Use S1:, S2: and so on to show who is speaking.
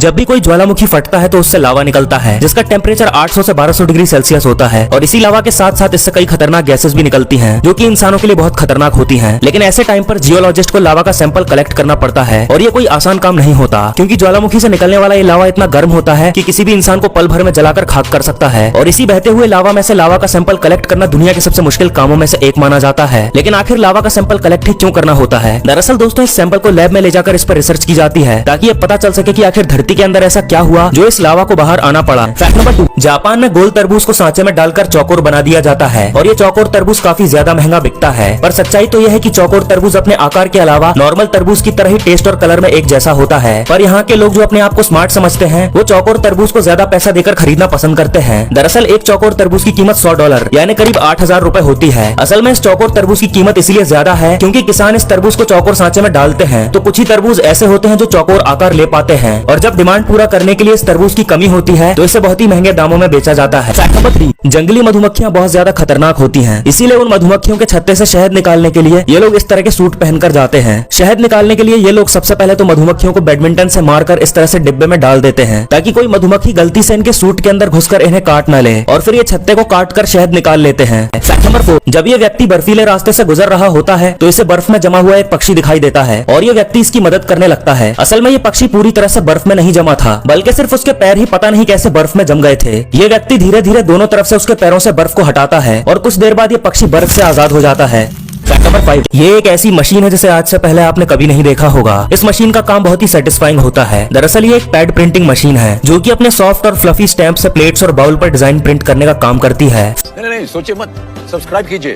S1: जब भी कोई ज्वालामुखी फटता है तो उससे लावा निकलता है जिसका टेम्परेचर 800 से 1200 डिग्री सेल्सियस होता है और इसी लावा के साथ साथ इससे कई खतरनाक गैसेस भी निकलती हैं जो कि इंसानों के लिए बहुत खतरनाक होती हैं। लेकिन ऐसे टाइम पर जियोलॉजिस्ट को लावा का सैंपल कलेक्ट करना पड़ता है और ये कोई आसान काम नहीं होता क्योंकि ज्वालामुखी से निकलने वाला ये लावा इतना गर्म होता है कि किसी भी इंसान को पल भर में जलाकर खाक कर सकता है और इसी बहते हुए लावा में से लावा का सैंपल कलेक्ट करना दुनिया के सबसे मुश्किल कामों में से एक माना जाता है। लेकिन आखिर लावा का सैंपल कलेक्ट ही क्यों करना होता है? दरअसल दोस्तों इस सैंपल को लैब में ले जाकर इस पर रिसर्च की जाती है ताकि ये पता चल सके कि आखिर धरती के अंदर ऐसा क्या हुआ जो इस लावा को बाहर आना पड़ा। फैक्ट नंबर 2, जापान में गोल तरबूज को सांचे में डालकर चौकोर बना दिया जाता है और ये चौकोर तरबूज काफी ज्यादा महंगा बिकता है। पर सच्चाई तो यह है कि चौकोर तरबूज अपने आकार के अलावा नॉर्मल तरबूज की तरह ही टेस्ट और कलर में एक जैसा होता है। पर यहाँ के लोग जो अपने आप को स्मार्ट समझते हैं वो चौकोर तरबूज को ज्यादा पैसा देकर खरीदना पसंद करते हैं। दरअसल एक चौकोर तरबूज की कीमत $100 यानी करीब 8,000 रुपए होती है। असल में इस चौकोर तरबूज की कीमत इसलिए ज्यादा है क्योंकि किसान इस तरबूज को चौकोर सांचे में डालते हैं तो कुछ ही तरबूज ऐसे होते हैं जो चौकोर आकार ले पाते हैं और जब डिमांड पूरा करने के लिए इस तरबूज की कमी होती है तो इसे बहुत ही महंगे दामों में बेचा जाता है। फैक्ट नंबर 3, जंगली मधुमक्खियां बहुत ज्यादा खतरनाक होती हैं, इसीलिए उन मधुमक्खियों के छत्ते से शहद निकालने के लिए ये लोग इस तरह के सूट पहनकर जाते हैं। शहद निकालने के लिए ये लोग सबसे पहले तो मधुमक्खियों को बैडमिंटन से मारकर इस तरह से डिब्बे में डाल देते हैं ताकि कोई मधुमक्खी गलती से इनके सूट के अंदर घुसकर इन्हें काट न ले और फिर ये छत्ते को काट कर शहद निकाल लेते हैं। फैक्ट नंबर 4, जब ये व्यक्ति बर्फीले रास्ते से गुजर रहा होता है तो इसे बर्फ में जमा हुआ एक पक्षी दिखाई देता है और ये व्यक्ति इसकी मदद करने लगता है। असल में ये पक्षी पूरी तरह से बर्फ में नहीं जमा था बल्कि सिर्फ उसके पैर ही पता नहीं कैसे बर्फ में जम गए थे। ये व्यक्ति धीरे धीरे दोनों तरफ से उसके पैरों से बर्फ को हटाता है और कुछ देर बाद ये पक्षी बर्फ से आजाद हो जाता है। फैक्ट नंबर 5, ये एक ऐसी मशीन है जिसे आज से पहले आपने कभी नहीं देखा होगा। इस मशीन का काम बहुत ही सेटिस्फाइंग होता है। दरअसल ये एक पैड प्रिंटिंग मशीन है जो कि अपने सॉफ्ट और फ्लफी स्टैम्प से प्लेट्स और बाउल पर डिजाइन प्रिंट करने का काम करती है।
S2: नहीं, सोचिए मत, सब्सक्राइब कीजिए।